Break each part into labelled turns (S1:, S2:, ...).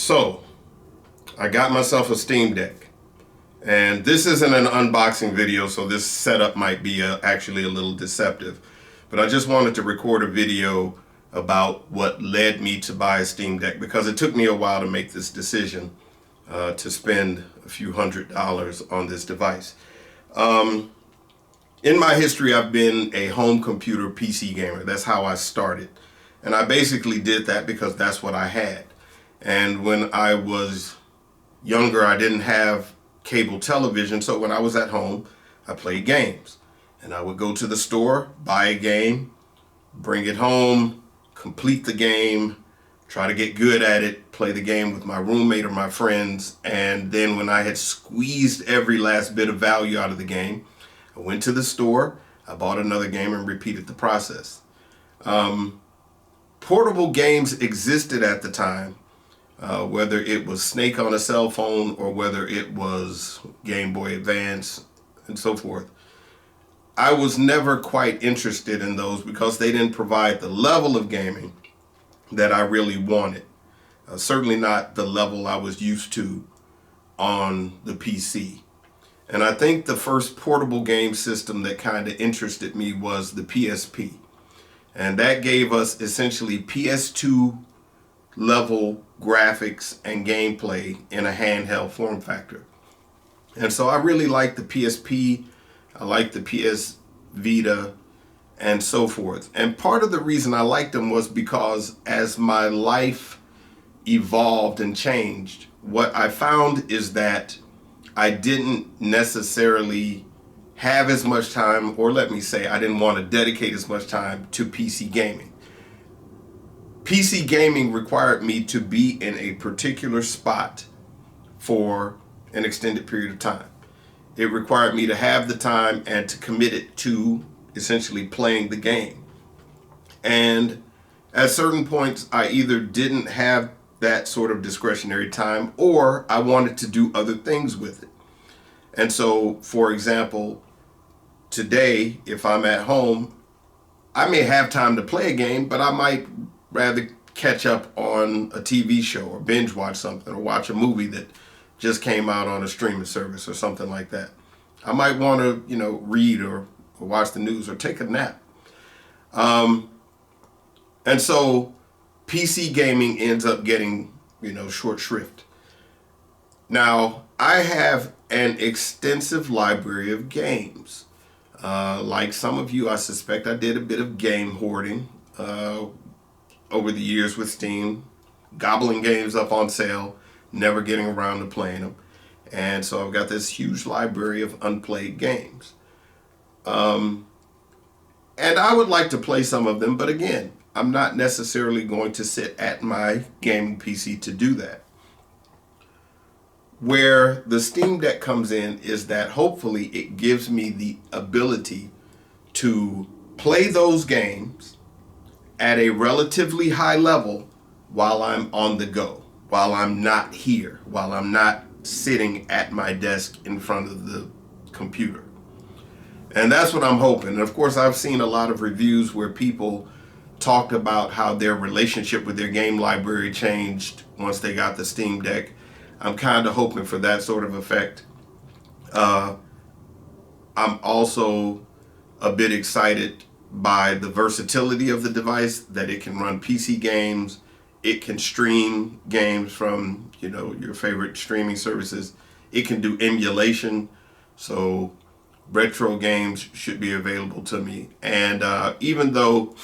S1: So, I got myself a Steam Deck. And this isn't an unboxing video, so this setup might be actually a little deceptive. But I just wanted to record a video about what led me to buy a Steam Deck, because it took me a while to make this decision to spend a few $100s on this device. In my history, I've been a home computer PC gamer. That's how I started. And I basically did that because that's what I had. And when I was younger, I didn't have cable television, so when I was at home, I played games. And I would go to the store, buy a game, bring it home, complete the game, try to get good at it, play the game with my roommate or my friends, and then when I had squeezed every last bit of value out of the game, I went to the store, I bought another game and repeated the process. Portable games existed at the time, whether it was Snake on a cell phone or whether it was Game Boy Advance and so forth. I was never quite interested in those because they didn't provide the level of gaming that I really wanted. Certainly not the level I was used to on the PC. And I think the first portable game system that kind of interested me was the PSP. And that gave us essentially PS2 level graphics and gameplay in a handheld form factor. And so I really liked the PSP, I liked the PS Vita, and so forth. And part of the reason I liked them was because as my life evolved and changed, what I found is that I didn't necessarily have as much time, or let me say, I didn't want to dedicate as much time to PC gaming. PC gaming required me to be in a particular spot for an extended period of time. It required me to have the time and to commit it to essentially playing the game. And at certain points, I either didn't have that sort of discretionary time or I wanted to do other things with it. And so, for example, today, if I'm at home, I may have time to play a game, but I might rather catch up on a TV show or binge watch something or watch a movie that just came out on a streaming service or something like that. I might want to, read or watch the news or take a nap. And so PC gaming ends up getting, short shrift. Now, I have an extensive library of games. Like some of you, I suspect I did a bit of game hoarding over the years with Steam, gobbling games up on sale, never getting around to playing them. And so I've got this huge library of unplayed games. And I would like to play some of them, but again, I'm not necessarily going to sit at my gaming PC to do that. Where the Steam Deck comes in is that hopefully it gives me the ability to play those games at a relatively high level while I'm on the go, while I'm not here, while I'm not sitting at my desk in front of the computer. And that's what I'm hoping. And of course, I've seen a lot of reviews where people talked about how their relationship with their game library changed once they got the Steam Deck. I'm kind of hoping for that sort of effect. I'm also a bit excited by the versatility of the device, that it can run PC games, it can stream games from, your favorite streaming services. It can do emulation, so retro games should be available to me. And even though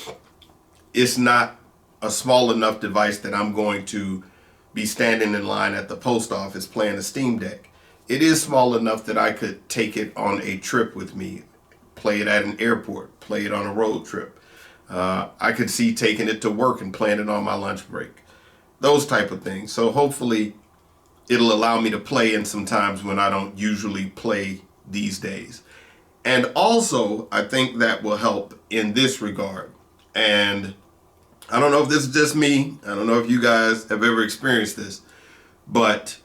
S1: it's not a small enough device that I'm going to be standing in line at the post office playing a Steam Deck, it is small enough that I could take it on a trip with me, play it at an airport, play it on a road trip. I could see taking it to work and playing it on my lunch break, those type of things. So hopefully it'll allow me to play in some times when I don't usually play these days. And also, I think that will help in this regard. And I don't know if this is just me. I don't know if you guys have ever experienced this, but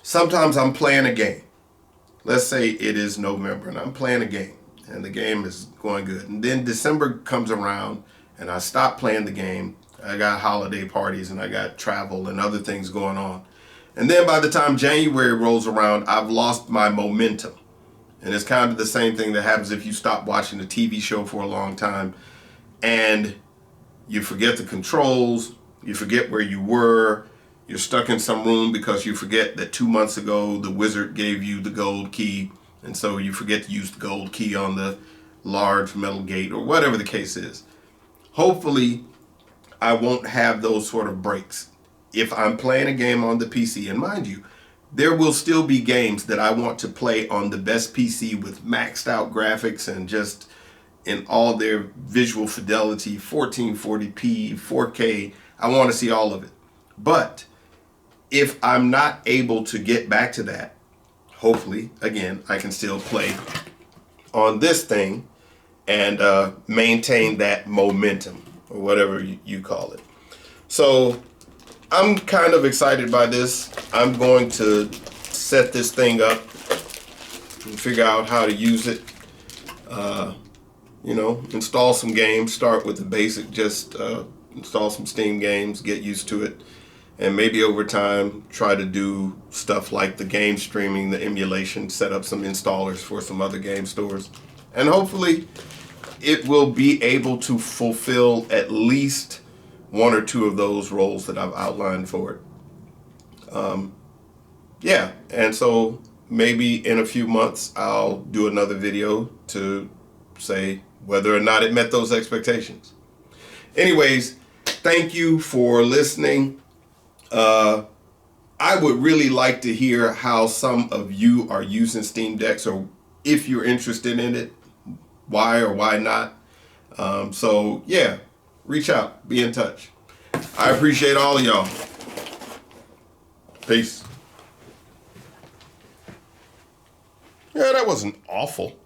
S1: sometimes I'm playing a game. Let's say it is November and I'm playing a game and the game is going good. And then December comes around and I stop playing the game I got holiday parties and I got travel and other things going on. And then by the time January rolls around, I've lost my momentum. And it's kind of the same thing that happens if you stop watching a TV show for a long time and you forget the controls, you forget where you were, you're stuck in some room because you forget that 2 months ago the wizard gave you the gold key, and so you forget to use the gold key on the large metal gate or whatever the case is. Hopefully, I won't have those sort of breaks. If I'm playing a game on the PC, and mind you, there will still be games that I want to play on the best PC with maxed out graphics and just in all their visual fidelity, 1440p, 4K. I want to see all of it. But if I'm not able to get back to that, hopefully, again, I can still play on this thing and maintain that momentum, or whatever you call it. So I'm kind of excited by this. I'm going to set this thing up and figure out how to use it. Install some games, start with the basic, just install some Steam games, get used to it. And maybe over time, try to do stuff like the game streaming, the emulation, set up some installers for some other game stores. And hopefully it will be able to fulfill at least one or two of those roles that I've outlined for it. Yeah, and so maybe in a few months I'll do another video to say whether or not it met those expectations. Anyways, thank you for listening. I would really like to hear how some of you are using Steam Decks, or if you're interested in it, why or why not. So yeah, reach out, be in touch. I appreciate all of y'all. Peace. Yeah, that wasn't awful.